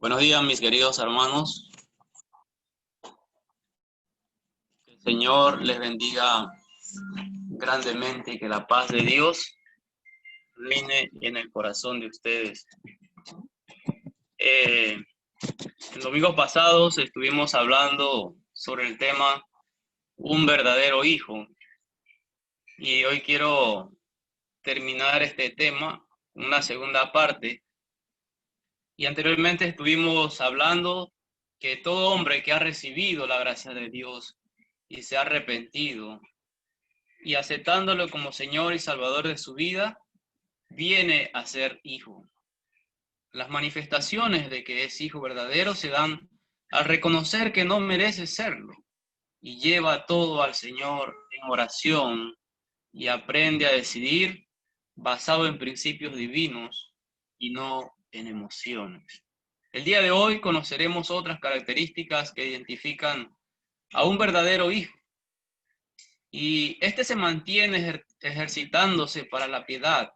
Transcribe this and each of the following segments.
Buenos días, mis queridos hermanos. Que el Señor les bendiga grandemente y que la paz de Dios reine en el corazón de ustedes. En domingos pasados estuvimos hablando sobre el tema un verdadero hijo. Y hoy quiero terminar este tema, una segunda parte. Y anteriormente estuvimos hablando que todo hombre que ha recibido la gracia de Dios y se ha arrepentido y aceptándolo como Señor y Salvador de su vida, viene a ser hijo. Las manifestaciones de que es hijo verdadero se dan al reconocer que no merece serlo y lleva todo al Señor en oración y aprende a decidir basado en principios divinos y no en emociones. El día de hoy conoceremos otras características que identifican a un verdadero hijo. Y este se mantiene ejercitándose para la piedad,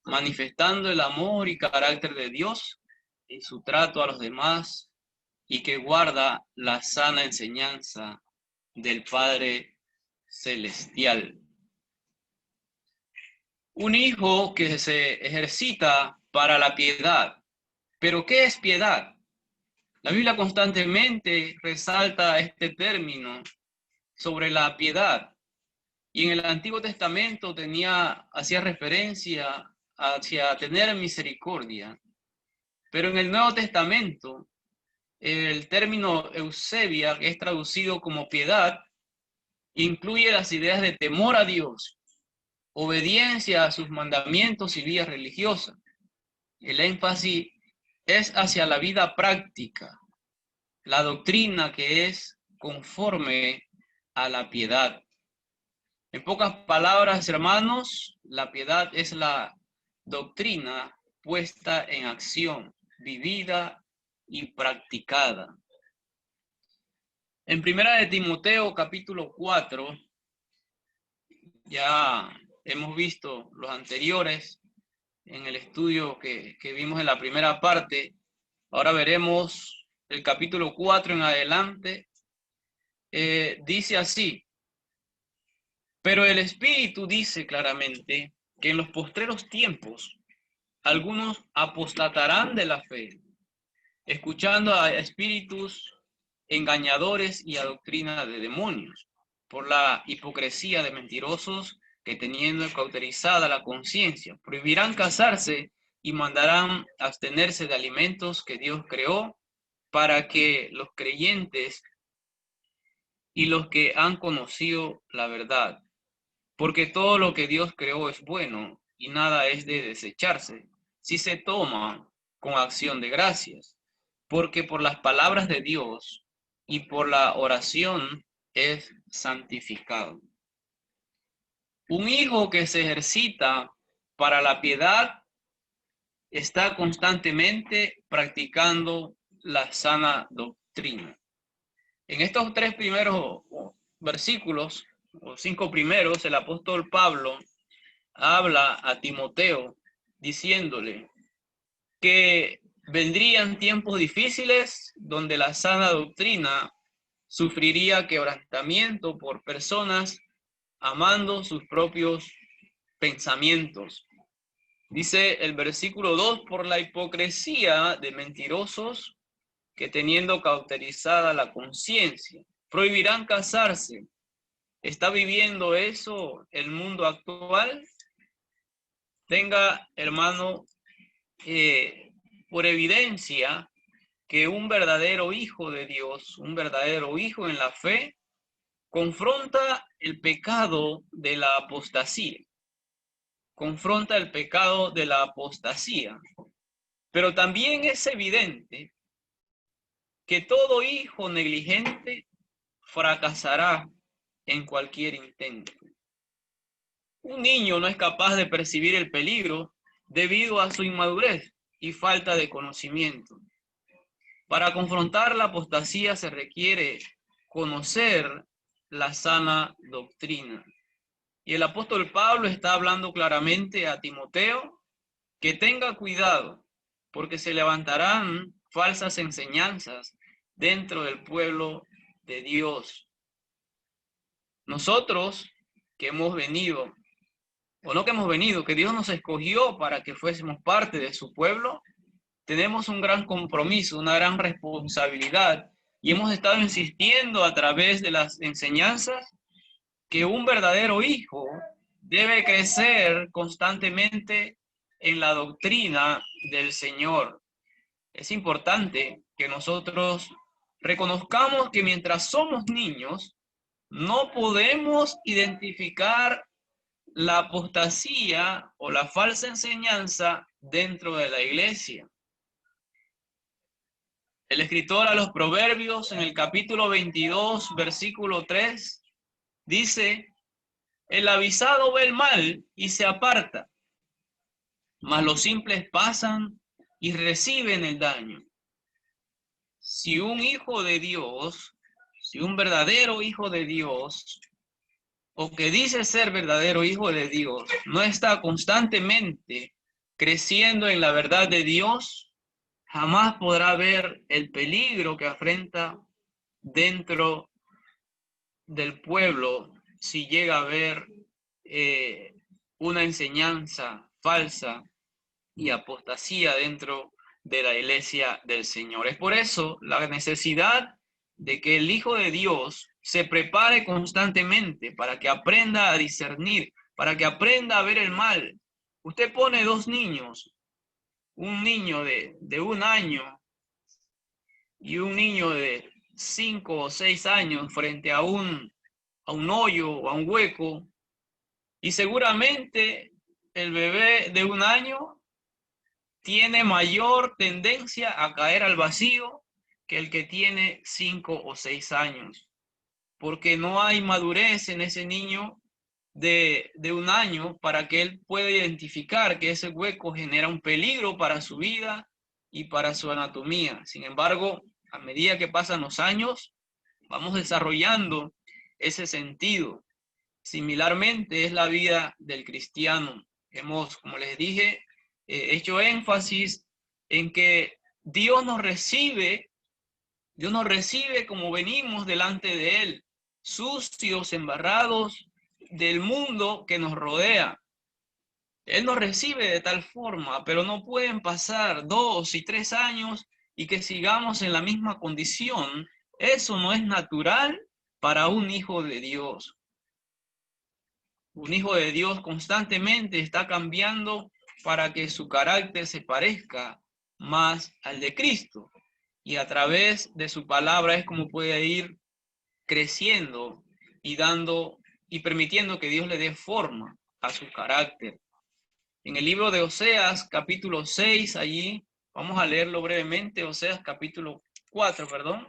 manifestando el amor y carácter de Dios en su trato a los demás y que guarda la sana enseñanza del Padre Celestial. Un hijo que se ejercita para la piedad. ¿Pero qué es piedad? La Biblia constantemente resalta este término sobre la piedad. Y en el Antiguo Testamento hacía referencia hacia tener misericordia. Pero en el Nuevo Testamento, el término eusebia, que es traducido como piedad, incluye las ideas de temor a Dios, obediencia a sus mandamientos y vida religiosa. El énfasis es hacia la vida práctica, la doctrina que es conforme a la piedad. En pocas palabras, hermanos, la piedad es la doctrina puesta en acción, vivida y practicada. En Primera de Timoteo, capítulo 4, ya hemos visto los anteriores en el estudio que vimos en la primera parte. Ahora veremos el capítulo 4 en adelante. Dice así: pero el Espíritu dice claramente que en los postreros tiempos algunos apostatarán de la fe, escuchando a espíritus engañadores y a doctrina de demonios, por la hipocresía de mentirosos que, teniendo cauterizada la conciencia, prohibirán casarse y mandarán abstenerse de alimentos que Dios creó, para que los creyentes y los que han conocido la verdad, porque todo lo que Dios creó es bueno y nada es de desecharse si se toma con acción de gracias, porque por las palabras de Dios y por la oración es santificado. Un hijo que se ejercita para la piedad está constantemente practicando la sana doctrina. En estos 3 primeros versículos, o 5 primeros, el apóstol Pablo habla a Timoteo diciéndole que vendrían tiempos difíciles donde la sana doctrina sufriría quebrantamiento por personas amando sus propios pensamientos. Dice el versículo 2, por la hipocresía de mentirosos que, teniendo cauterizada la conciencia, prohibirán casarse. ¿Está viviendo eso el mundo actual? Tenga, hermano, por evidencia que un verdadero hijo de Dios, un verdadero hijo en la fe, confronta el pecado de la apostasía. Confronta el pecado de la apostasía. Pero también es evidente que todo hijo negligente fracasará en cualquier intento. Un niño no es capaz de percibir el peligro debido a su inmadurez y falta de conocimiento. Para confrontar la apostasía se requiere conocer la sana doctrina. Y el apóstol Pablo está hablando claramente a Timoteo que tenga cuidado, porque se levantarán falsas enseñanzas dentro del pueblo de Dios. Nosotros que hemos venido, o no que hemos venido, que Dios nos escogió para que fuésemos parte de su pueblo, tenemos un gran compromiso, una gran responsabilidad, y hemos estado insistiendo a través de las enseñanzas que un verdadero hijo debe crecer constantemente en la doctrina del Señor. Es importante que nosotros reconozcamos que mientras somos niños, no podemos identificar la apostasía o la falsa enseñanza dentro de la iglesia. El escritor a los Proverbios en el capítulo 22, versículo 3, dice: el avisado ve el mal y se aparta, mas los simples pasan y reciben el daño. Si un hijo de Dios, si un verdadero hijo de Dios, o que dice ser verdadero hijo de Dios, no está constantemente creciendo en la verdad de Dios, jamás podrá ver el peligro que afrenta dentro del pueblo si llega a ver una enseñanza falsa y apostasía dentro de la iglesia del Señor. Es por eso la necesidad de que el Hijo de Dios se prepare constantemente para que aprenda a discernir, para que aprenda a ver el mal. Usted pone dos niños, un niño de 1 año y un niño de 5 o 6 años frente a un hoyo o a un hueco, y seguramente el bebé de 1 año tiene mayor tendencia a caer al vacío que el que tiene 5 o 6 años, porque no hay madurez en ese niño de 1 año para que él pueda identificar que ese hueco genera un peligro para su vida y para su anatomía. Sin embargo, a medida que pasan los años, vamos desarrollando ese sentido. Similarmente es la vida del cristiano. Hemos, como les dije, hecho énfasis en que Dios nos recibe como venimos delante de Él, sucios, embarrados del mundo que nos rodea. Él nos recibe de tal forma, pero no pueden pasar 2 y 3 años y que sigamos en la misma condición. Eso no es natural para un hijo de Dios. Un hijo de Dios constantemente está cambiando para que su carácter se parezca más al de Cristo. Y a través de su palabra es como puede ir creciendo y dando y permitiendo que Dios le dé forma a su carácter. En el libro de Oseas, capítulo 6, allí vamos a leerlo brevemente. Oseas, capítulo 4, perdón.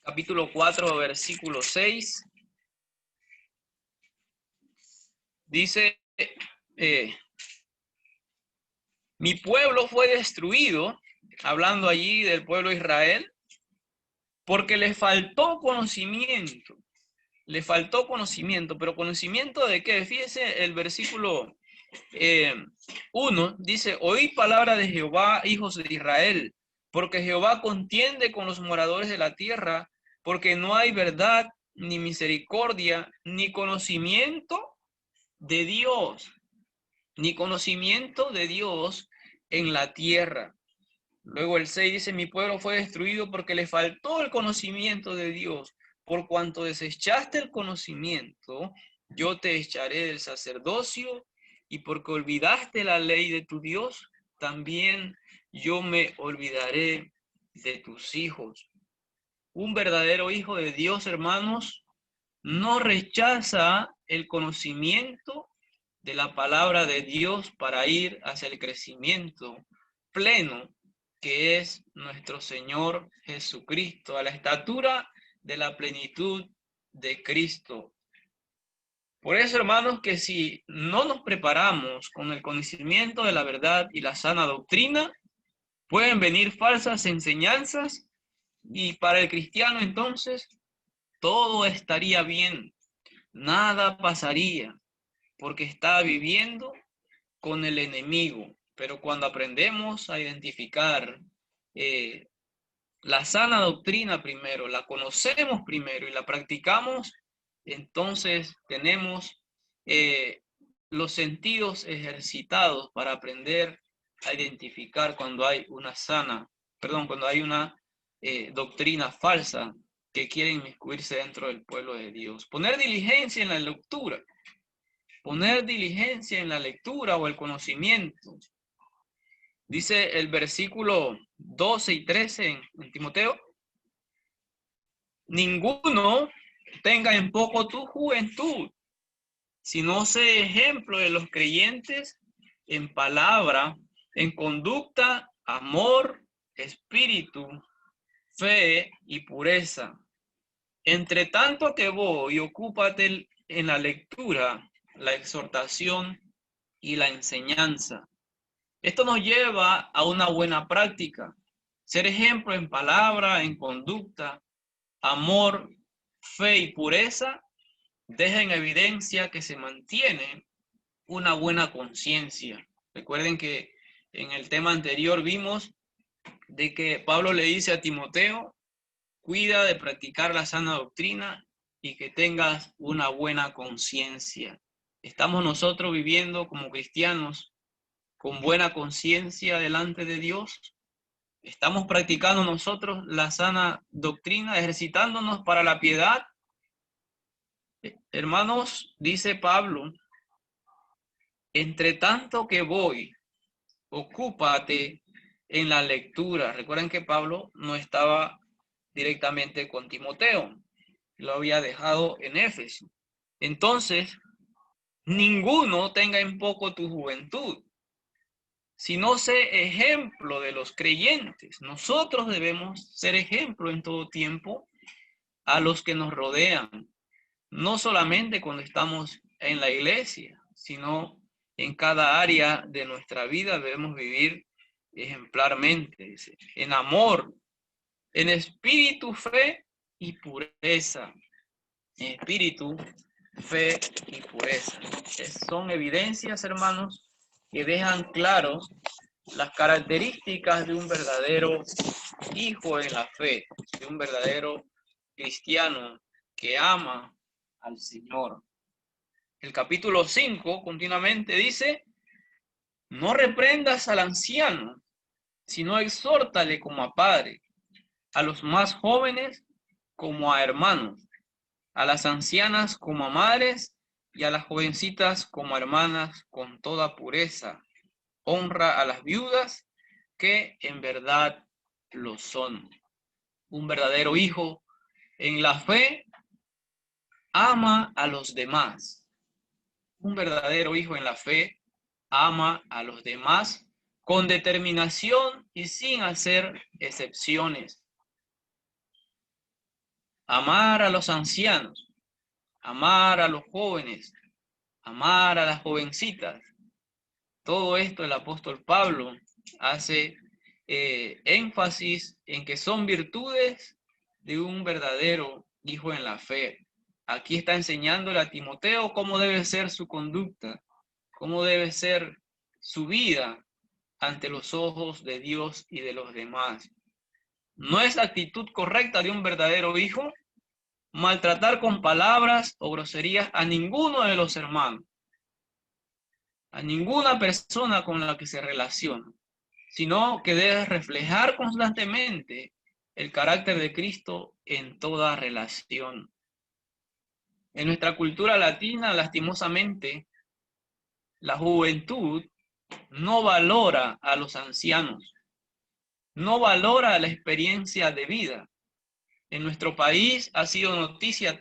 Capítulo 4, versículo 6. Dice, mi pueblo fue destruido, hablando allí del pueblo de Israel, porque le faltó conocimiento. Le faltó conocimiento, pero ¿conocimiento de qué? Fíjese el versículo 1, dice, oíd palabra de Jehová, hijos de Israel, porque Jehová contiende con los moradores de la tierra, porque no hay verdad, ni misericordia, ni conocimiento de Dios, ni conocimiento de Dios en la tierra. Luego el 6 dice, mi pueblo fue destruido porque le faltó el conocimiento de Dios. Por cuanto desechaste el conocimiento, yo te echaré del sacerdocio, y porque olvidaste la ley de tu Dios, también yo me olvidaré de tus hijos. Un verdadero hijo de Dios, hermanos, no rechaza el conocimiento de la palabra de Dios para ir hacia el crecimiento pleno que es nuestro Señor Jesucristo, a la estatura de la plenitud de Cristo. Por eso, hermanos, que si no nos preparamos con el conocimiento de la verdad y la sana doctrina, pueden venir falsas enseñanzas y para el cristiano entonces todo estaría bien, nada pasaría, porque está viviendo con el enemigo. Pero cuando aprendemos a identificar la sana doctrina primero, la conocemos primero y la practicamos, entonces tenemos los sentidos ejercitados para aprender a identificar cuando hay cuando hay una doctrina falsa que quiere inmiscuirse dentro del pueblo de Dios. Poner diligencia en la lectura. Poner diligencia en la lectura o el conocimiento. Dice el versículo 12 y 13 en Timoteo: ninguno tenga en poco tu juventud, sino sé ejemplo de los creyentes en palabra, en conducta, amor, espíritu, fe y pureza. Entre tanto que voy, ocúpate en la lectura, la exhortación y la enseñanza. Esto nos lleva a una buena práctica. Ser ejemplo en palabra, en conducta, amor, fe y pureza deja en evidencia que se mantiene una buena conciencia. Recuerden que en el tema anterior vimos de que Pablo le dice a Timoteo: cuida de practicar la sana doctrina y que tengas una buena conciencia. ¿Estamos nosotros viviendo como cristianos con buena conciencia delante de Dios? ¿Estamos practicando nosotros la sana doctrina, ejercitándonos para la piedad? Hermanos, dice Pablo, entre tanto que voy, ocúpate en la lectura. Recuerden que Pablo no estaba directamente con Timoteo, lo había dejado en Éfeso. Entonces, ninguno tenga en poco tu juventud, sino sé ejemplo de los creyentes. Nosotros debemos ser ejemplo en todo tiempo a los que nos rodean, no solamente cuando estamos en la iglesia, sino en cada área de nuestra vida debemos vivir ejemplarmente, en amor, en espíritu, fe y pureza. En espíritu, fe y pureza. Son evidencias, hermanos, que dejan claro las características de un verdadero hijo en la fe, de un verdadero cristiano que ama al Señor. El capítulo 5 continuamente dice: no reprendas al anciano, sino exhórtale como a padre, a los más jóvenes como a hermanos, a las ancianas como a madres y a las jovencitas como a hermanas con toda pureza. Honra a las viudas, que en verdad lo son. Un verdadero hijo en la fe ama a los demás. Un verdadero hijo en la fe ama a los demás con determinación y sin hacer excepciones. Amar a los ancianos, amar a los jóvenes, amar a las jovencitas. Todo esto el apóstol Pablo hace énfasis en que son virtudes de un verdadero hijo en la fe. Aquí está enseñándole a Timoteo cómo debe ser su conducta, cómo debe ser su vida ante los ojos de Dios y de los demás. No es la actitud correcta de un verdadero hijo maltratar con palabras o groserías a ninguno de los hermanos, a ninguna persona con la que se relaciona, sino que debe reflejar constantemente el carácter de Cristo en toda relación. En nuestra cultura latina, lastimosamente, la juventud no valora a los ancianos, no valora la experiencia de vida. En nuestro país ha sido noticias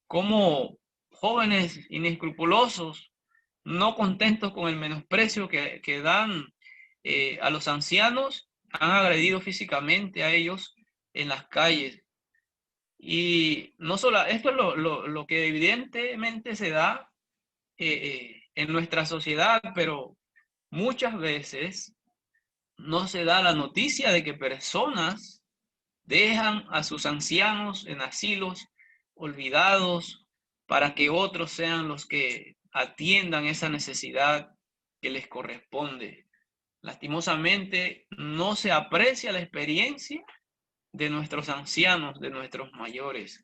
como jóvenes inescrupulosos, no contentos con el menosprecio que dan a los ancianos, han agredido físicamente a ellos en las calles. Y no solo, esto es lo que evidentemente se da en nuestra sociedad, pero muchas veces no se da la noticia de que personas dejan a sus ancianos en asilos olvidados para que otros sean los que atiendan esa necesidad que les corresponde. Lastimosamente, no se aprecia la experiencia de nuestros ancianos, de nuestros mayores.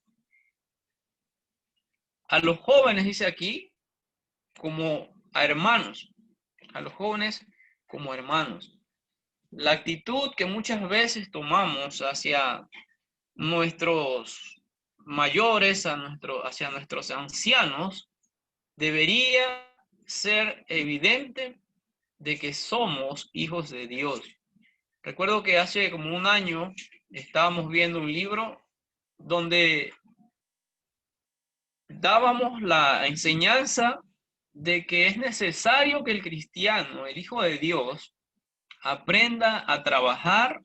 A los jóvenes, dice aquí, como a hermanos, a los jóvenes como hermanos. La actitud que muchas veces tomamos hacia nuestros mayores, hacia nuestros ancianos, debería ser evidente de que somos hijos de Dios. Recuerdo que hace como un año estábamos viendo un libro donde dábamos la enseñanza de que es necesario que el cristiano, el hijo de Dios, aprenda a trabajar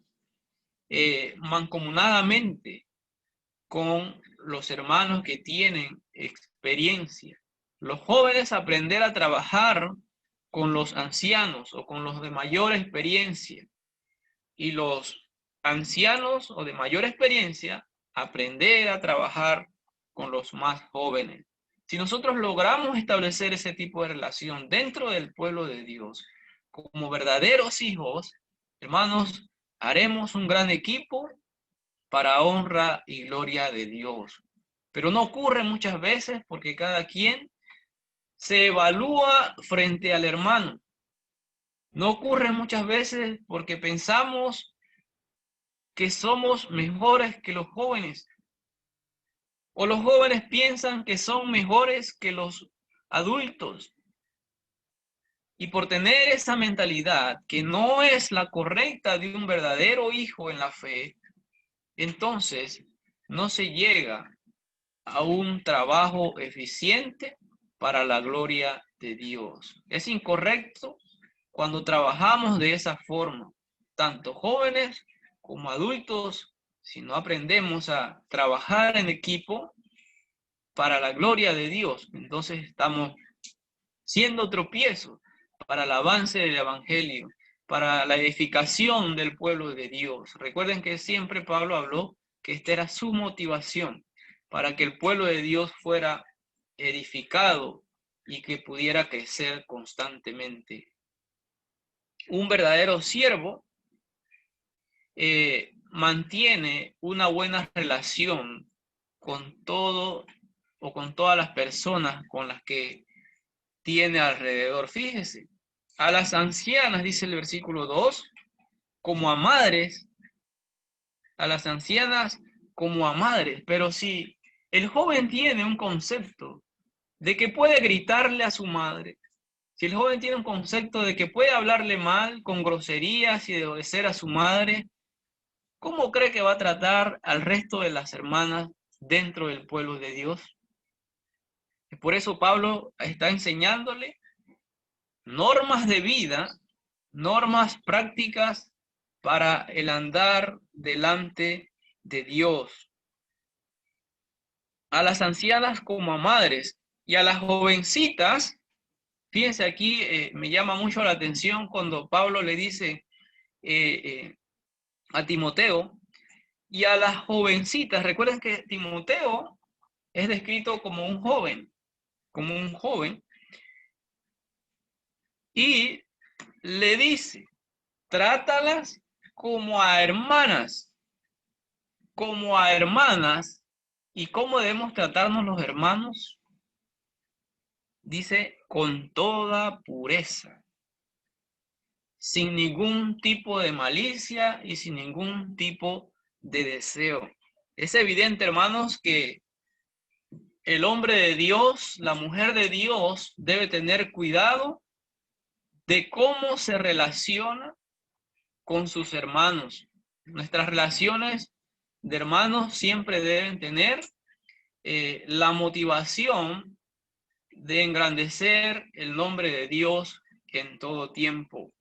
mancomunadamente con los hermanos que tienen experiencia. Los jóvenes aprender a trabajar con los ancianos o con los de mayor experiencia, y los ancianos o de mayor experiencia aprender a trabajar con los más jóvenes. Si nosotros logramos establecer ese tipo de relación dentro del pueblo de Dios, como verdaderos hijos, hermanos, haremos un gran equipo para honra y gloria de Dios. Pero no ocurre muchas veces porque cada quien se evalúa frente al hermano. No ocurre muchas veces porque pensamos que somos mejores que los jóvenes, o los jóvenes piensan que son mejores que los adultos. Y por tener esa mentalidad que no es la correcta de un verdadero hijo en la fe, entonces no se llega a un trabajo eficiente para la gloria de Dios. Es incorrecto cuando trabajamos de esa forma, tanto jóvenes como adultos. Si no aprendemos a trabajar en equipo para la gloria de Dios, entonces estamos siendo tropiezos para el avance del evangelio, para la edificación del pueblo de Dios. Recuerden que siempre Pablo habló que esta era su motivación, para que el pueblo de Dios fuera edificado y que pudiera crecer constantemente. Un verdadero siervo mantiene una buena relación con todo o con todas las personas con las que tiene alrededor. Fíjese, a las ancianas, dice el versículo 2, como a madres, a las ancianas como a madres. Pero si el joven tiene un concepto de que puede gritarle a su madre, si el joven tiene un concepto de que puede hablarle mal, con groserías y de obedecer a su madre, ¿cómo cree que va a tratar al resto de las hermanas dentro del pueblo de Dios? Y por eso Pablo está enseñándole normas de vida, normas prácticas para el andar delante de Dios. A las ancianas como a madres y a las jovencitas, fíjense aquí, me llama mucho la atención cuando Pablo le dice a Timoteo, y a las jovencitas, recuerden que Timoteo es descrito como un joven, y le dice, trátalas como a hermanas, como a hermanas. ¿Y cómo debemos tratarnos los hermanos? Dice, con toda pureza, sin ningún tipo de malicia y sin ningún tipo de deseo. Es evidente, hermanos, que el hombre de Dios, la mujer de Dios, debe tener cuidado de cómo se relaciona con sus hermanos. Nuestras relaciones de hermanos siempre deben tener la motivación de engrandecer el nombre de Dios en todo tiempo.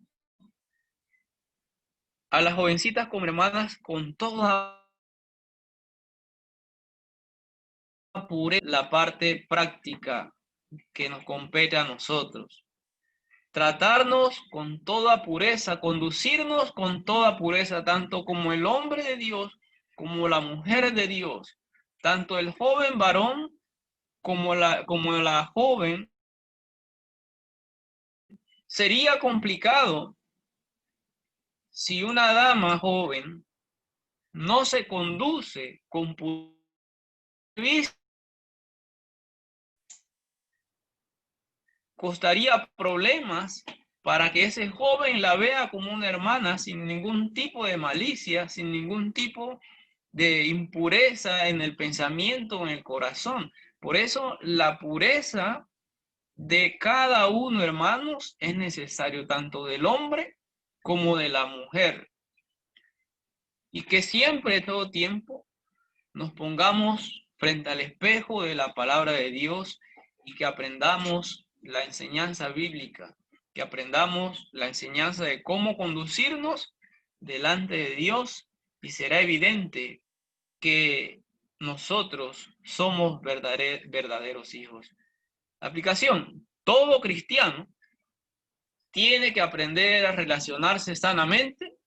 A las jovencitas como hermanas con toda pureza, la parte práctica que nos compete a nosotros. Tratarnos con toda pureza, conducirnos con toda pureza, tanto como el hombre de Dios, como la mujer de Dios, tanto el joven varón como la joven sería complicado si una dama joven no se conduce con pudor, costaría problemas para que ese joven la vea como una hermana sin ningún tipo de malicia, sin ningún tipo de impureza en el pensamiento, en el corazón. Por eso la pureza de cada uno, hermanos, es necesario tanto del hombre como de la mujer. Y que siempre, todo tiempo, nos pongamos frente al espejo de la palabra de Dios y que aprendamos la enseñanza bíblica, que aprendamos la enseñanza de cómo conducirnos delante de Dios, y será evidente que nosotros somos verdaderos hijos. Aplicación: todo cristiano tiene que aprender a relacionarse sanamente,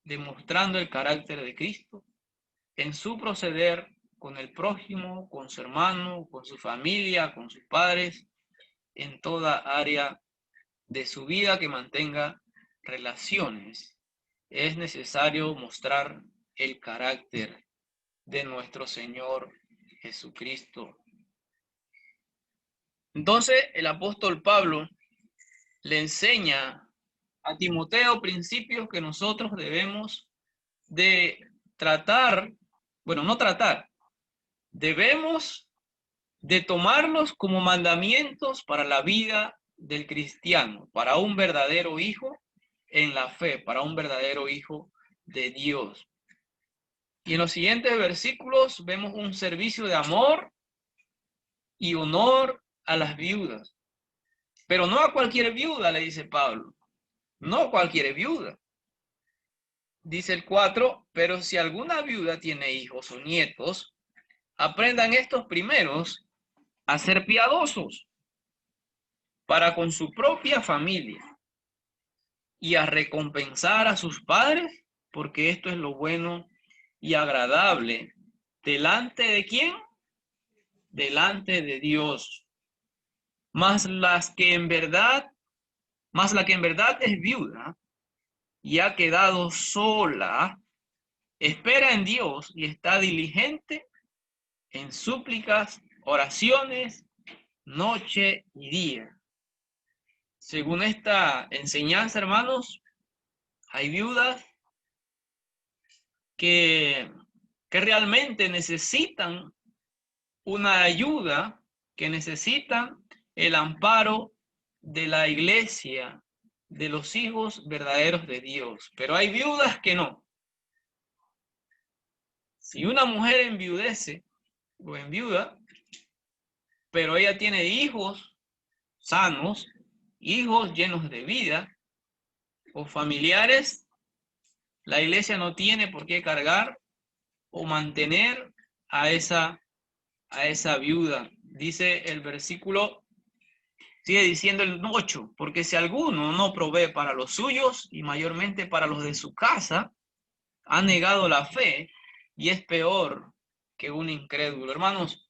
demostrando el carácter de Cristo en su proceder con el prójimo, con su hermano, con su familia, con sus padres, en toda área de su vida que mantenga relaciones. Es necesario mostrar el carácter de nuestro Señor Jesucristo. Entonces, el apóstol Pablo le enseña a Timoteo principios que nosotros debemos de tratar, bueno, no tratar, debemos de tomarlos como mandamientos para la vida del cristiano, para un verdadero hijo en la fe, para un verdadero hijo de Dios. Y en los siguientes versículos vemos un servicio de amor y honor a las viudas. Pero no a cualquier viuda, le dice Pablo. No cualquier viuda. Dice el 4, pero si alguna viuda tiene hijos o nietos, aprendan estos primeros a ser piadosos para con su propia familia y a recompensar a sus padres, porque esto es lo bueno y agradable. ¿Delante de quién? Delante de Dios. Más la que en verdad es viuda y ha quedado sola, espera en Dios y está diligente en súplicas, oraciones, noche y día. Según esta enseñanza, hermanos, hay viudas que realmente necesitan una ayuda, que necesitan el amparo de la iglesia, de los hijos verdaderos de Dios. Pero hay viudas que no. Si una mujer enviudece o enviuda, pero ella tiene hijos sanos, hijos llenos de vida, o familiares, la iglesia no tiene por qué cargar o mantener a esa viuda. Dice el versículo, sigue diciendo el 8, porque si alguno no provee para los suyos y mayormente para los de su casa, ha negado la fe y es peor que un incrédulo. Hermanos,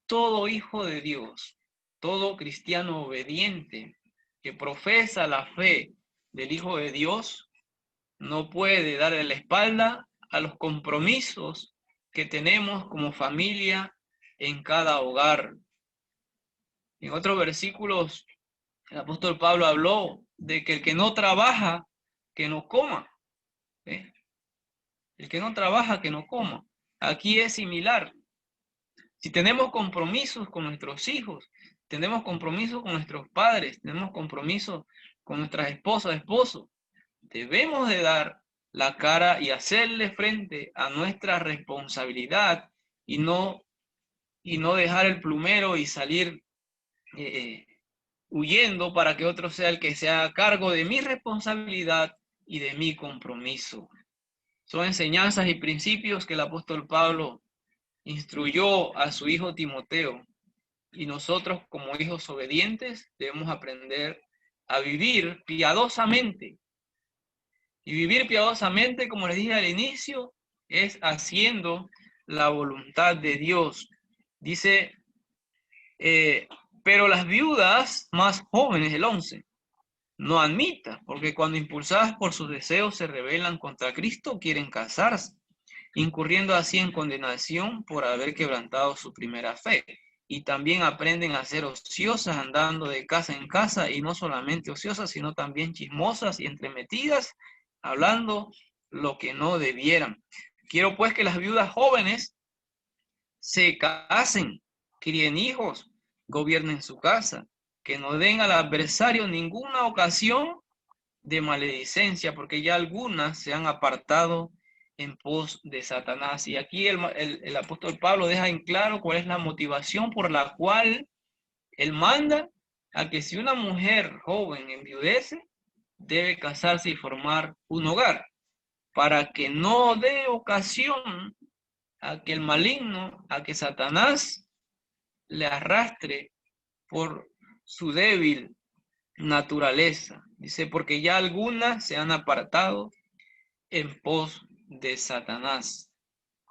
todo hijo de Dios, todo cristiano obediente que profesa la fe del Hijo de Dios, no puede darle la espalda a los compromisos que tenemos como familia en cada hogar. En otros versículos, el apóstol Pablo habló de que el que no trabaja, que no coma. El que no trabaja, que no coma. Aquí es similar. Si tenemos compromisos con nuestros hijos, tenemos compromisos con nuestros padres, tenemos compromisos con nuestras esposas, esposos, debemos de dar la cara y hacerle frente a nuestra responsabilidad y no dejar el plumero y salir huyendo para que otro sea el que se haga cargo de mi responsabilidad y de mi compromiso. Son enseñanzas y principios que el apóstol Pablo instruyó a su hijo Timoteo, y nosotros como hijos obedientes debemos aprender a vivir piadosamente. Y vivir piadosamente, como les dije al inicio, es haciendo la voluntad de Dios. Dice, pero las viudas más jóvenes, el 11, no admita, porque cuando impulsadas por sus deseos se rebelan contra Cristo, quieren casarse, incurriendo así en condenación por haber quebrantado su primera fe. Y también aprenden a ser ociosas, andando de casa en casa, y no solamente ociosas, sino también chismosas y entremetidas, hablando lo que no debieran. Quiero pues que las viudas jóvenes se casen, críen hijos, gobiernen su casa, que no den al adversario ninguna ocasión de maledicencia, porque ya algunas se han apartado en pos de Satanás. Y aquí el apóstol Pablo deja en claro cuál es la motivación por la cual él manda a que si una mujer joven enviudece, debe casarse y formar un hogar, para que no dé ocasión a que el maligno, a que Satanás le arrastre por su débil naturaleza. Dice, porque ya algunas se han apartado en pos de Satanás.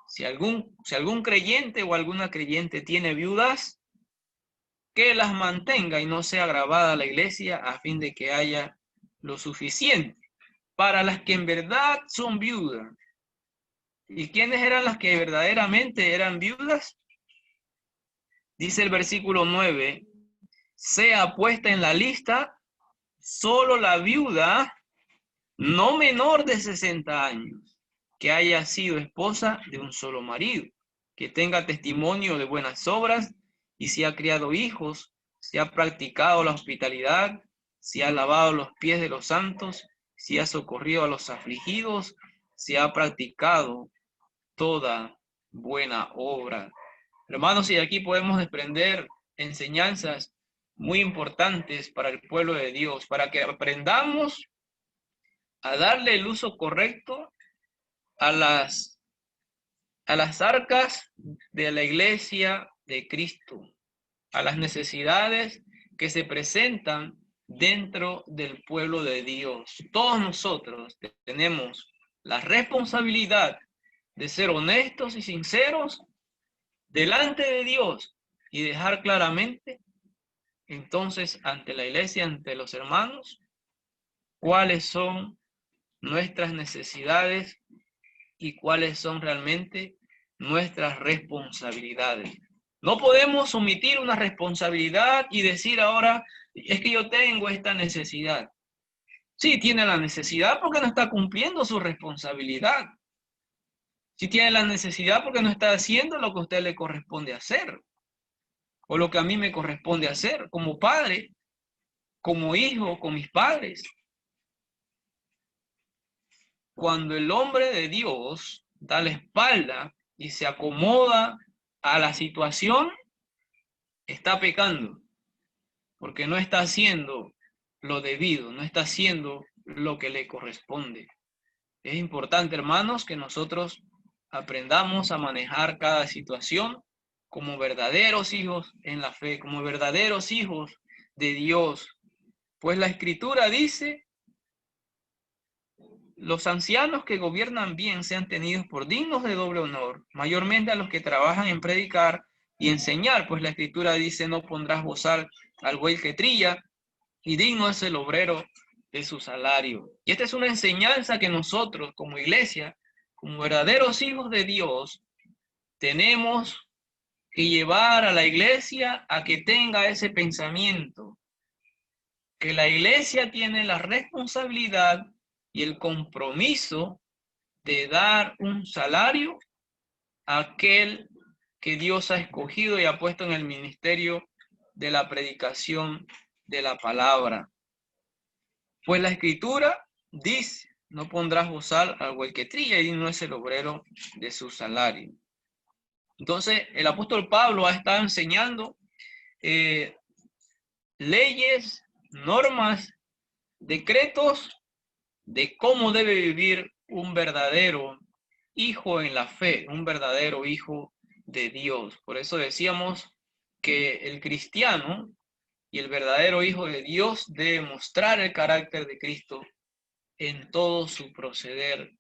Si algún creyente o alguna creyente tiene viudas, que las mantenga y no sea grabada la iglesia, a fin de que haya lo suficiente para las que en verdad son viudas. ¿Y quiénes eran las que verdaderamente eran viudas? Dice el versículo 9, sea puesta en la lista solo la viuda no menor de 60 años, que haya sido esposa de un solo marido, que tenga testimonio de buenas obras, y si ha criado hijos, si ha practicado la hospitalidad, si ha lavado los pies de los santos, si ha socorrido a los afligidos, si ha practicado toda buena obra. Hermanos, y aquí podemos desprender enseñanzas muy importantes para el pueblo de Dios, para que aprendamos a darle el uso correcto a las arcas de la iglesia de Cristo, a las necesidades que se presentan dentro del pueblo de Dios. Todos nosotros tenemos la responsabilidad de ser honestos y sinceros delante de Dios y dejar claramente entonces ante la iglesia, ante los hermanos, cuáles son nuestras necesidades y cuáles son realmente nuestras responsabilidades. No podemos omitir una responsabilidad y decir ahora, es que yo tengo esta necesidad. Sí, tiene la necesidad porque no está cumpliendo su responsabilidad. Sí tiene la necesidad porque no está haciendo lo que a usted le corresponde hacer, o lo que a mí me corresponde hacer como padre, como hijo, con mis padres. Cuando el hombre de Dios da la espalda y se acomoda a la situación, está pecando, porque no está haciendo lo debido, no está haciendo lo que le corresponde. Es importante, hermanos, que nosotros aprendamos a manejar cada situación como verdaderos hijos en la fe, como verdaderos hijos de Dios. Pues la Escritura dice, los ancianos que gobiernan bien sean tenidos por dignos de doble honor, mayormente a los que trabajan en predicar y enseñar, pues la Escritura dice, no pondrás bozal al buey que trilla, y digno es el obrero de su salario. Y esta es una enseñanza que nosotros como iglesia, como verdaderos hijos de Dios, tenemos que llevar a la iglesia a que tenga ese pensamiento, que la iglesia tiene la responsabilidad y el compromiso de dar un salario a aquel que Dios ha escogido y ha puesto en el ministerio de la predicación de la palabra. Pues la Escritura dice, no pondrás bozal al buey que trilla, y no es el obrero de su salario. Entonces, el apóstol Pablo ha estado enseñando leyes, normas, decretos de cómo debe vivir un verdadero hijo en la fe, un verdadero hijo de Dios. Por eso decíamos que el cristiano y el verdadero hijo de Dios debe mostrar el carácter de Cristo en todo su proceder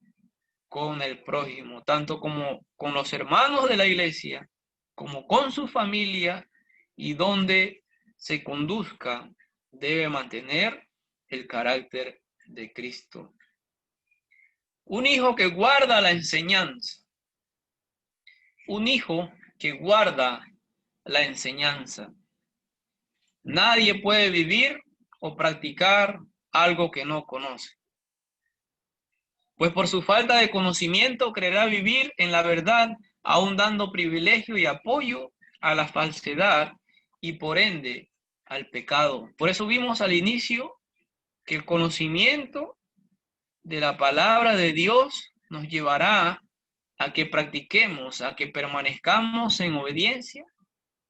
con el prójimo, tanto como con los hermanos de la iglesia, como con su familia, y donde se conduzca, debe mantener el carácter de Cristo. Un hijo que guarda la enseñanza. Un hijo que guarda la enseñanza. Nadie puede vivir o practicar algo que no conoce. Pues por su falta de conocimiento creerá vivir en la verdad, aún dando privilegio y apoyo a la falsedad y por ende al pecado. Por eso vimos al inicio que el conocimiento de la palabra de Dios nos llevará a que practiquemos, a que permanezcamos en obediencia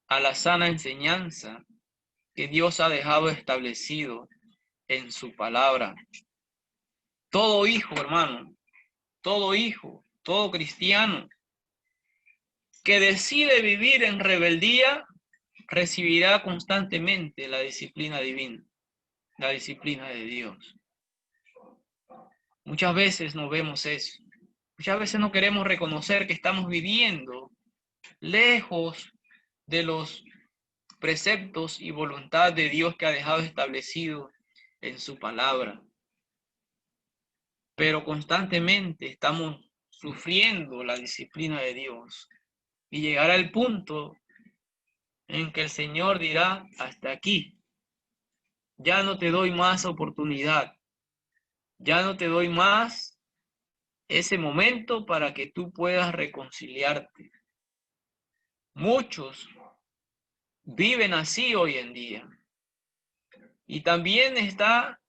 a la sana enseñanza que Dios ha dejado establecido en su palabra. Todo hijo, hermano, todo hijo, todo cristiano que decide vivir en rebeldía recibirá constantemente la disciplina divina, la disciplina de Dios. Muchas veces no vemos eso. Muchas veces no queremos reconocer que estamos viviendo lejos de los preceptos y voluntad de Dios que ha dejado establecido en su palabra. Pero constantemente estamos sufriendo la disciplina de Dios y llegará el punto en que el Señor dirá: hasta aquí, ya no te doy más oportunidad, ya no te doy más ese momento para que tú puedas reconciliarte. Muchos viven así hoy en día. Y también está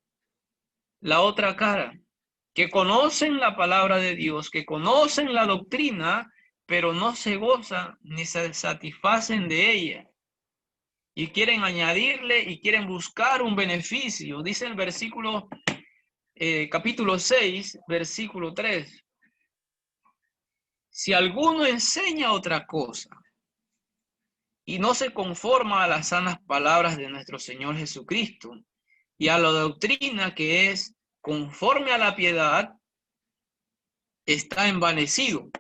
la otra cara, que conocen la palabra de Dios, que conocen la doctrina, pero no se gozan ni se satisfacen de ella. Y quieren añadirle y quieren buscar un beneficio. Dice el versículo, capítulo 6, versículo 3. Si alguno enseña otra cosa y no se conforma a las sanas palabras de nuestro Señor Jesucristo y a la doctrina que es conforme a la piedad, está envanecido,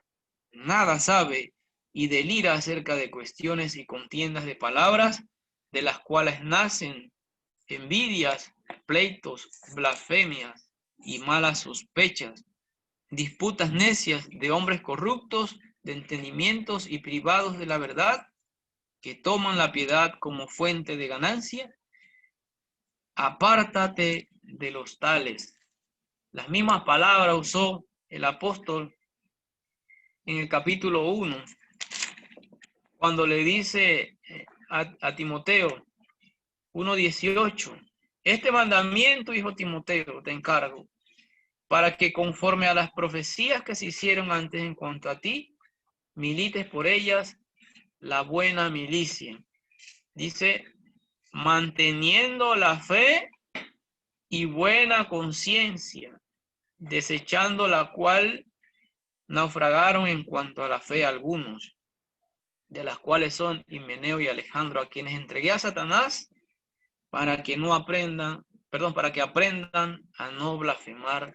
nada sabe y delira acerca de cuestiones y contiendas de palabras, de las cuales nacen envidias, pleitos, blasfemias y malas sospechas, disputas necias de hombres corruptos, de entendimientos y privados de la verdad, que toman la piedad como fuente de ganancia. Apártate de los tales. Las mismas palabras usó el apóstol en el capítulo 1, cuando le dice a Timoteo, 1:18, este mandamiento, hijo Timoteo, te encargo, para que conforme a las profecías que se hicieron antes en cuanto a ti, milites por ellas la buena milicia. Dice, manteniendo la fe y buena conciencia, desechando la cual naufragaron en cuanto a la fe algunos, de las cuales son Himeneo y Alejandro, a quienes entregué a Satanás para que aprendan a no blasfemar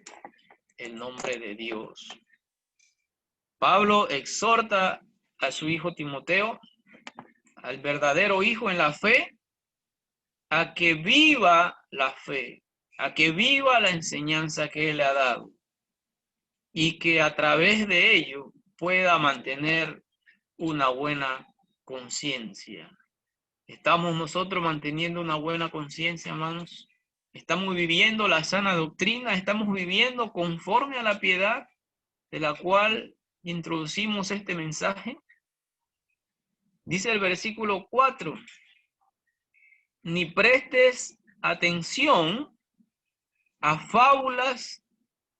el nombre de Dios. Pablo exhorta a su hijo Timoteo, al verdadero hijo en la fe, a que viva la fe, a que viva la enseñanza que él le ha dado y que a través de ello pueda mantener una buena conciencia. ¿Estamos nosotros manteniendo una buena conciencia, hermanos? ¿Estamos viviendo la sana doctrina? ¿Estamos viviendo conforme a la piedad de la cual introducimos este mensaje? Dice el versículo 4, ni prestes atención a fábulas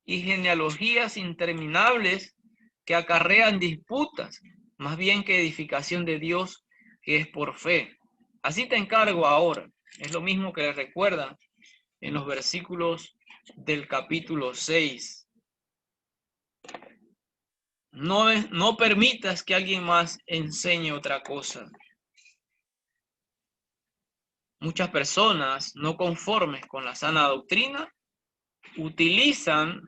y genealogías interminables que acarrean disputas, más bien que edificación de Dios que es por fe. Así te encargo ahora. Es lo mismo que le recuerda en los versículos del capítulo 6. No permitas que alguien más enseñe otra cosa. Muchas personas no conformes con la sana doctrina utilizan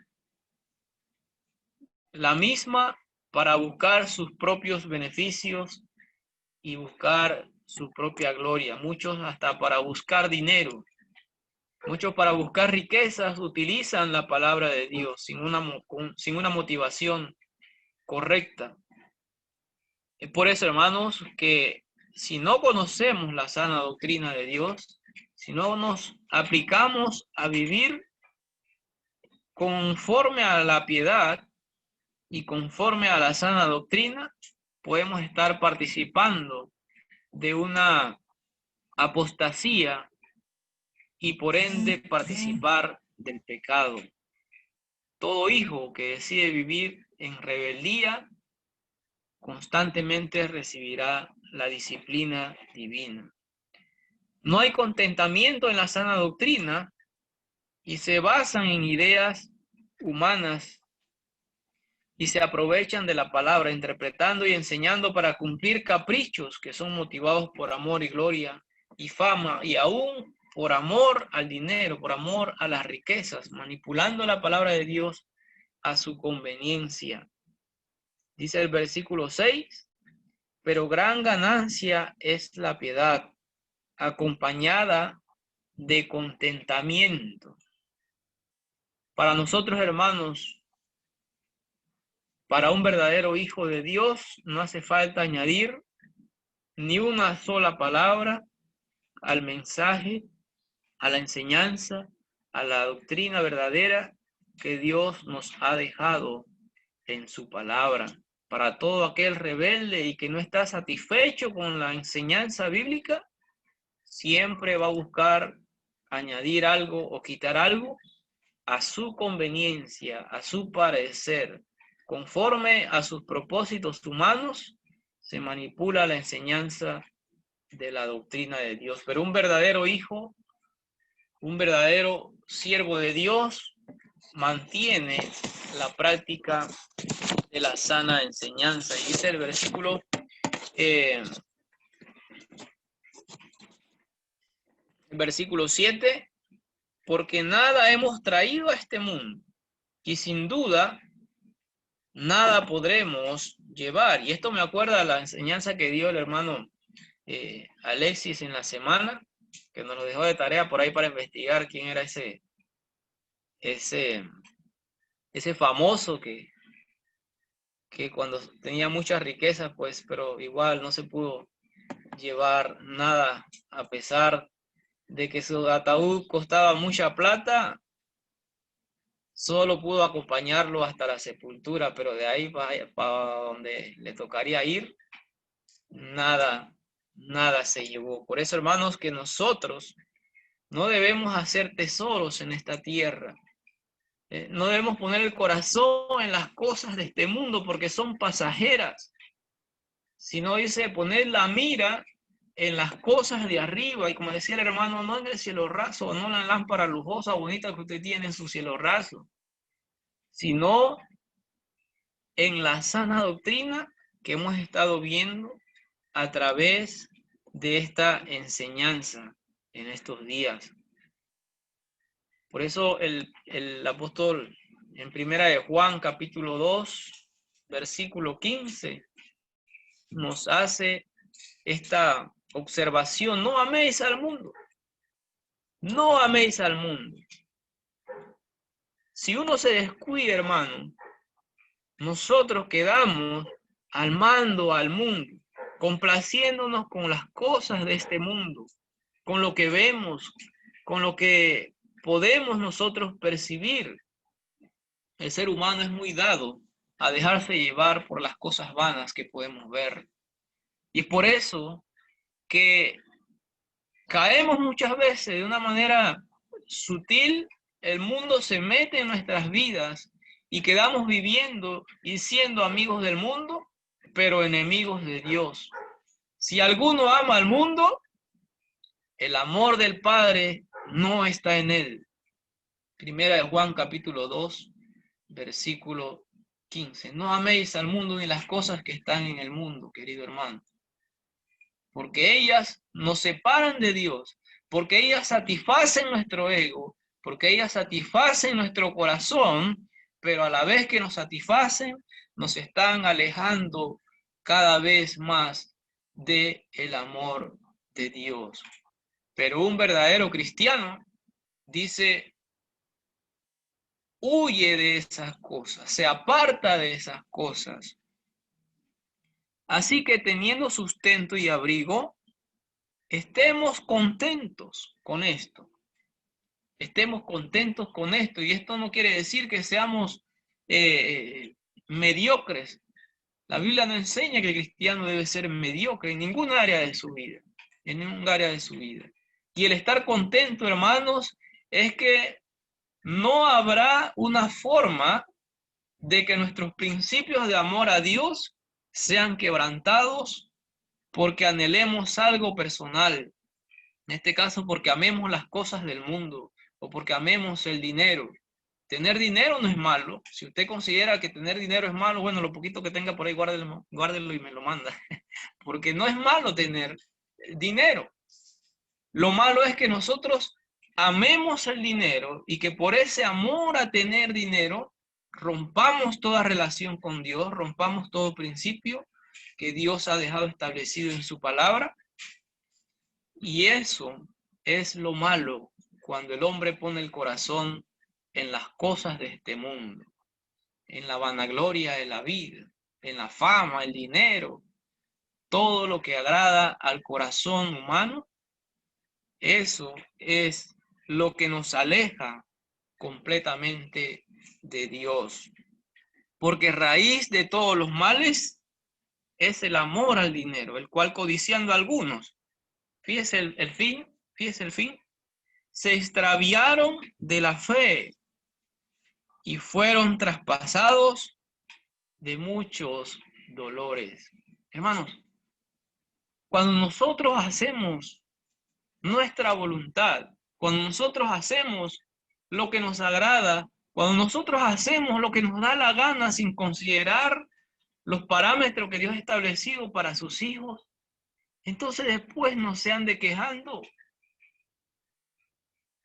la misma para buscar sus propios beneficios y buscar su propia gloria. Muchos hasta para buscar dinero. Muchos para buscar riquezas utilizan la palabra de Dios sin una motivación correcta. Es por eso, hermanos, que si no conocemos la sana doctrina de Dios, si no nos aplicamos a vivir conforme a la piedad y conforme a la sana doctrina, podemos estar participando de una apostasía y por ende participar del pecado. Todo hijo que decide vivir en rebeldía constantemente recibirá la disciplina divina. No hay contentamiento en la sana doctrina y se basan en ideas humanas y se aprovechan de la palabra, interpretando y enseñando para cumplir caprichos que son motivados por amor y gloria y fama, y aún por amor al dinero, por amor a las riquezas, manipulando la palabra de Dios a su conveniencia. Dice el versículo 6, pero gran ganancia es la piedad, acompañada de contentamiento. Para nosotros, hermanos, para un verdadero hijo de Dios, no hace falta añadir ni una sola palabra al mensaje, a la enseñanza, a la doctrina verdadera que Dios nos ha dejado en su palabra. Para todo aquel rebelde y que no está satisfecho con la enseñanza bíblica, siempre va a buscar añadir algo o quitar algo a su conveniencia, a su parecer, conforme a sus propósitos humanos, se manipula la enseñanza de la doctrina de Dios. Pero un verdadero hijo, un verdadero siervo de Dios, mantiene la práctica de la sana enseñanza. Y dice el versículo 7, porque nada hemos traído a este mundo y sin duda nada podremos llevar. Y esto me acuerda a la enseñanza que dio el hermano Alexis en la semana, que nos lo dejó de tarea por ahí para investigar quién era ese famoso que cuando tenía muchas riquezas, pues, pero igual no se pudo llevar nada, a pesar de que su ataúd costaba mucha plata, solo pudo acompañarlo hasta la sepultura, pero de ahí para donde le tocaría ir, nada se llevó. Por eso, hermanos, que nosotros no debemos hacer tesoros en esta tierra. No debemos poner el corazón en las cosas de este mundo porque son pasajeras, sino dice poner la mira en las cosas de arriba, y como decía el hermano, no en el cielo raso, no en la lámpara lujosa bonita que usted tiene en su cielo raso, sino en la sana doctrina que hemos estado viendo a través de esta enseñanza en estos días. Por eso el apóstol en primera de Juan capítulo 2, versículo 15, nos hace esta observación: no améis al mundo, no améis al mundo. Si uno se descuida, hermano, nosotros quedamos al mando al mundo, complaciéndonos con las cosas de este mundo, con lo que vemos, con lo que podemos nosotros percibir. El ser humano es muy dado a dejarse llevar por las cosas vanas que podemos ver. Y es por eso que caemos muchas veces de una manera sutil, el mundo se mete en nuestras vidas y quedamos viviendo y siendo amigos del mundo, pero enemigos de Dios. Si alguno ama al mundo, el amor del Padre no está en él. Primera de Juan capítulo 2, versículo 15. No améis al mundo ni las cosas que están en el mundo, querido hermano, porque ellas nos separan de Dios, porque ellas satisfacen nuestro ego, porque ellas satisfacen nuestro corazón, pero a la vez que nos satisfacen, nos están alejando cada vez más del amor de Dios. Pero un verdadero cristiano dice, huye de esas cosas, se aparta de esas cosas. Así que teniendo sustento y abrigo, estemos contentos con esto. Estemos contentos con esto. Y esto no quiere decir que seamos mediocres. La Biblia no enseña que el cristiano debe ser mediocre en ningún área de su vida. En ningún área de su vida. Y el estar contento, hermanos, es que no habrá una forma de que nuestros principios de amor a Dios sean quebrantados porque anhelemos algo personal. En este caso, porque amemos las cosas del mundo o porque amemos el dinero. Tener dinero no es malo. Si usted considera que tener dinero es malo, bueno, lo poquito que tenga por ahí, guárdelo y me lo manda. Porque no es malo tener dinero. Lo malo es que nosotros amemos el dinero y que por ese amor a tener dinero rompamos toda relación con Dios, rompamos todo principio que Dios ha dejado establecido en su palabra. Y eso es lo malo cuando el hombre pone el corazón en las cosas de este mundo, en la vanagloria de la vida, en la fama, el dinero, todo lo que agrada al corazón humano. Eso es lo que nos aleja completamente de Dios. Porque raíz de todos los males es el amor al dinero, el cual codiciando algunos, fíjese el fin, se extraviaron de la fe y fueron traspasados de muchos dolores. Hermanos, cuando nosotros hacemos nuestra voluntad, cuando nosotros hacemos lo que nos agrada, cuando nosotros hacemos lo que nos da la gana sin considerar los parámetros que Dios ha establecido para sus hijos, entonces después no se ande quejando.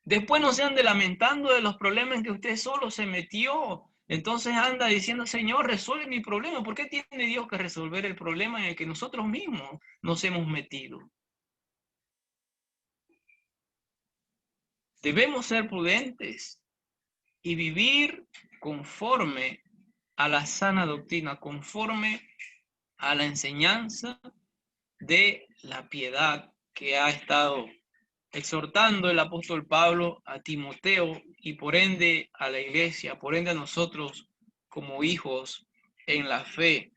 Después no se ande lamentando de los problemas en que usted solo se metió. Entonces anda diciendo, Señor, resuelve mi problema. ¿Por qué tiene Dios que resolver el problema en el que nosotros mismos nos hemos metido? Debemos ser prudentes y vivir conforme a la sana doctrina, conforme a la enseñanza de la piedad que ha estado exhortando el apóstol Pablo a Timoteo y por ende a la iglesia, por ende a nosotros como hijos en la fe.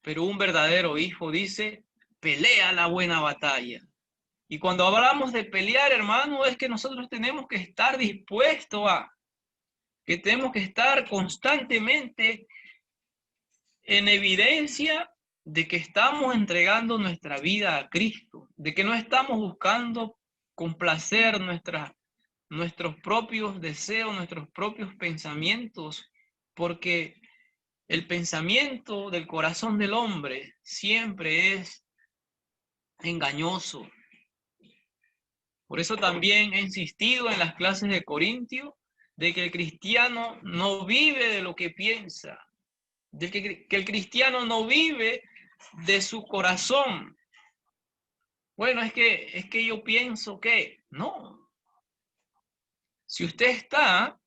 Pero un verdadero hijo dice, pelea la buena batalla. Y cuando hablamos de pelear, hermano, es que nosotros tenemos que estar dispuestos que tenemos que estar constantemente en evidencia de que estamos entregando nuestra vida a Cristo, de que no estamos buscando complacer nuestros propios deseos, nuestros propios pensamientos, porque el pensamiento del corazón del hombre siempre es engañoso. Por eso también he insistido en las clases de Corintio de que el cristiano no vive de lo que piensa, de que el cristiano no vive de su corazón. Bueno, es que yo pienso que no. Si usted está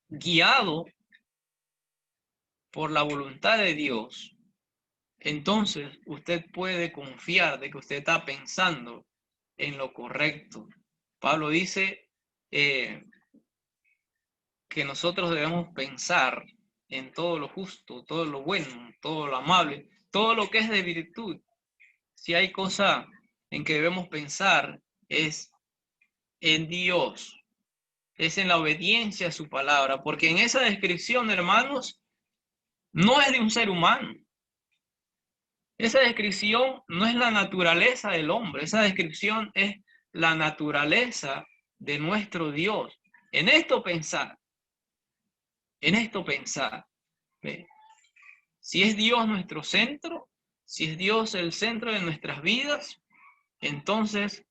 guiado por la voluntad de Dios, entonces usted puede confiar de que usted está pensando en lo correcto. Pablo dice que nosotros debemos pensar en todo lo justo, todo lo bueno, todo lo amable, todo lo que es de virtud. Si hay cosa en que debemos pensar es en Dios, es en la obediencia a su palabra, porque en esa descripción, hermanos, no es de un ser humano. Esa descripción no es la naturaleza del hombre, esa descripción es la naturaleza de nuestro Dios. En esto pensar, en esto pensar. ¿Ve? Si es Dios nuestro centro, si es Dios el centro de nuestras vidas, entonces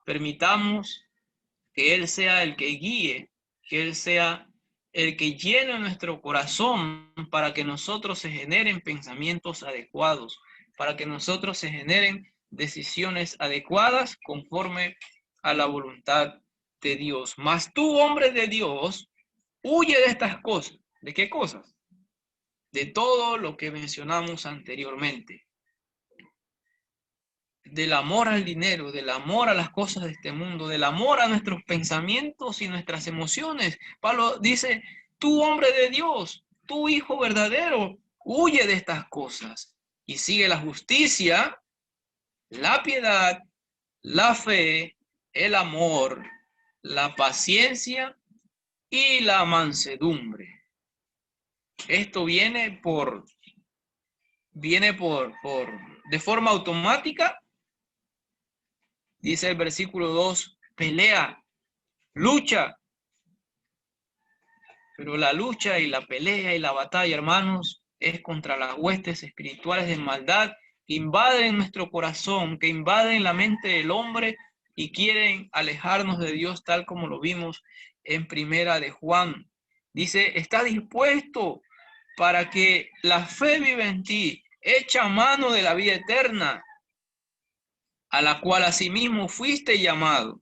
permitamos que Él sea el que guíe, que Él sea el que llene nuestro corazón para que nosotros se generen pensamientos adecuados, para que nosotros se generen decisiones adecuadas conforme a la voluntad de Dios. Mas tú, hombre de Dios, huye de estas cosas. ¿De qué cosas? De todo lo que mencionamos anteriormente. Del amor al dinero, del amor a las cosas de este mundo, del amor a nuestros pensamientos y nuestras emociones. Pablo dice, tú, hombre de Dios, tú, hijo verdadero, huye de estas cosas y sigue la justicia, la piedad, la fe, el amor, la paciencia y la mansedumbre. Esto de forma automática. Dice el versículo 2, pelea, lucha. Pero la lucha y la pelea y la batalla, hermanos, es contra las huestes espirituales de maldad que invaden nuestro corazón, que invaden la mente del hombre y quieren alejarnos de Dios, tal como lo vimos en Primera de Juan. Dice, está dispuesto para que la fe viva en ti, echa mano de la vida eterna, a la cual asimismo fuiste llamado,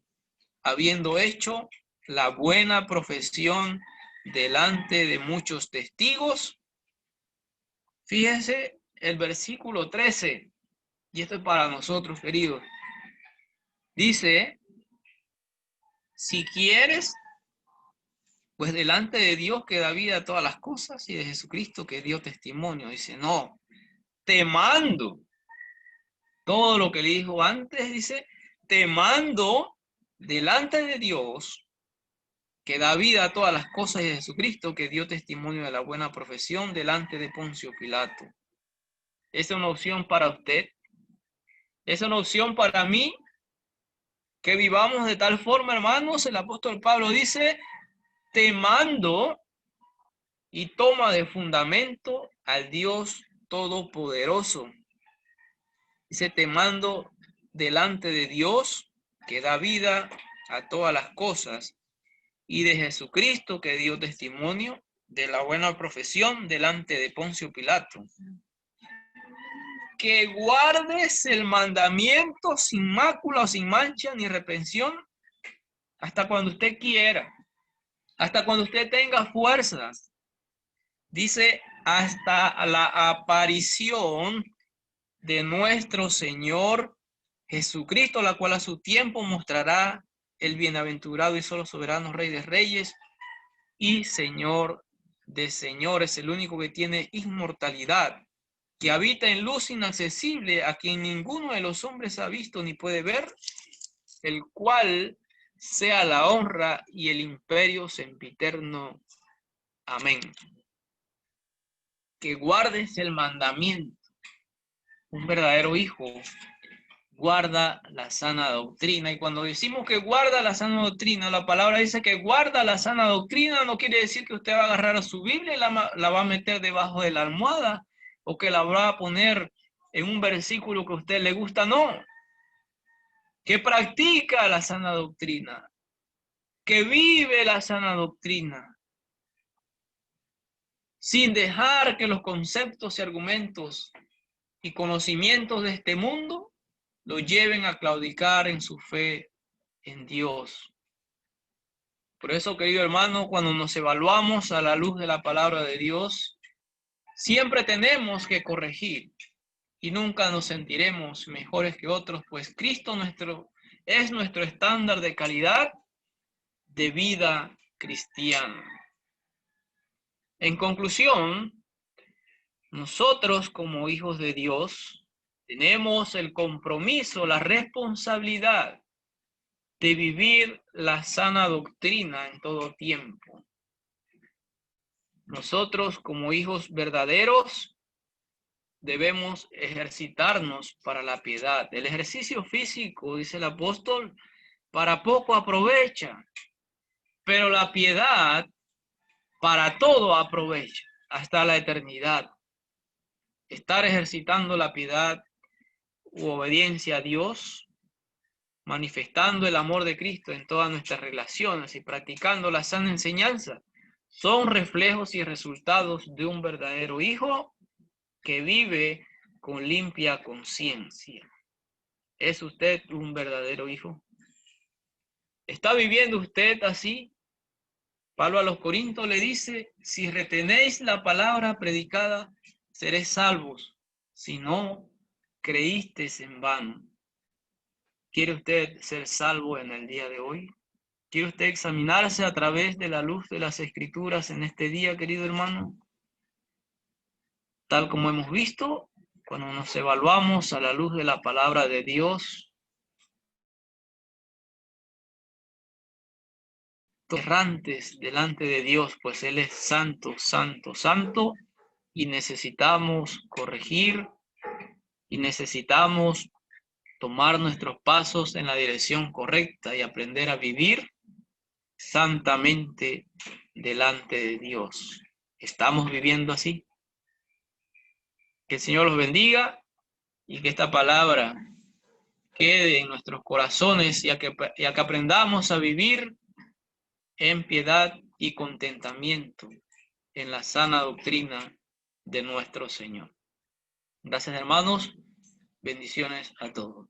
habiendo hecho la buena profesión delante de muchos testigos. Fíjense el versículo 13, y esto es para nosotros, queridos. Dice, si quieres, pues delante de Dios que da vida a todas las cosas y de Jesucristo que dio testimonio. Dice, no, te mando. Todo lo que le dijo antes, dice, te mando delante de Dios que da vida a todas las cosas y de Jesucristo que dio testimonio de la buena profesión delante de Poncio Pilato. ¿Es una opción para usted? ¿Es una opción para mí? Que vivamos de tal forma, hermanos. El apóstol Pablo dice, te mando y toma de fundamento al Dios Todopoderoso. Dice, te mando delante de Dios que da vida a todas las cosas y de Jesucristo que dio testimonio de la buena profesión delante de Poncio Pilato. Que guardes el mandamiento sin mácula o sin mancha ni reprensión hasta cuando usted quiera, hasta cuando usted tenga fuerzas. Dice, hasta la aparición de nuestro Señor Jesucristo, la cual a su tiempo mostrará el bienaventurado y solo soberano Rey de Reyes y Señor de señores, el único que tiene inmortalidad, que habita en luz inaccesible, a quien ninguno de los hombres ha visto ni puede ver, el cual sea la honra y el imperio sempiterno. Amén. Que guardes el mandamiento. Un verdadero hijo guarda la sana doctrina. Y cuando decimos que guarda la sana doctrina, la palabra dice que guarda la sana doctrina, no quiere decir que usted va a agarrar a su Biblia y la va a meter debajo de la almohada o que la va a poner en un versículo que a usted le gusta, no. Que practica la sana doctrina, que vive la sana doctrina, sin dejar que los conceptos y argumentos y conocimientos de este mundo lo lleven a claudicar en su fe en Dios. Por eso, querido hermano, cuando nos evaluamos a la luz de la palabra de Dios, siempre tenemos que corregir y nunca nos sentiremos mejores que otros, pues Cristo es nuestro estándar de calidad de vida cristiana. En conclusión, nosotros como hijos de Dios tenemos el compromiso, la responsabilidad de vivir la sana doctrina en todo tiempo. Nosotros como hijos verdaderos debemos ejercitarnos para la piedad. El ejercicio físico, dice el apóstol, para poco aprovecha, pero la piedad para todo aprovecha, hasta la eternidad. Estar ejercitando la piedad u obediencia a Dios, manifestando el amor de Cristo en todas nuestras relaciones y practicando la sana enseñanza, son reflejos y resultados de un verdadero hijo que vive con limpia conciencia. ¿Es usted un verdadero hijo? ¿Está viviendo usted así? Pablo a los Corintios le dice, si retenéis la palabra predicada, seréis salvos. Si no, creísteis en vano. ¿Quiere usted ser salvo en el día de hoy? ¿Quiere usted examinarse a través de la luz de las Escrituras en este día, querido hermano? Tal como hemos visto, cuando nos evaluamos a la luz de la palabra de Dios, errantes delante de Dios, pues Él es santo, santo, santo, y necesitamos corregir y necesitamos tomar nuestros pasos en la dirección correcta y aprender a vivir santamente delante de Dios. ¿Estamos viviendo así? Que el Señor los bendiga y que esta palabra quede en nuestros corazones y a que aprendamos a vivir en piedad y contentamiento en la sana doctrina de nuestro Señor. Gracias, hermanos. Bendiciones a todos.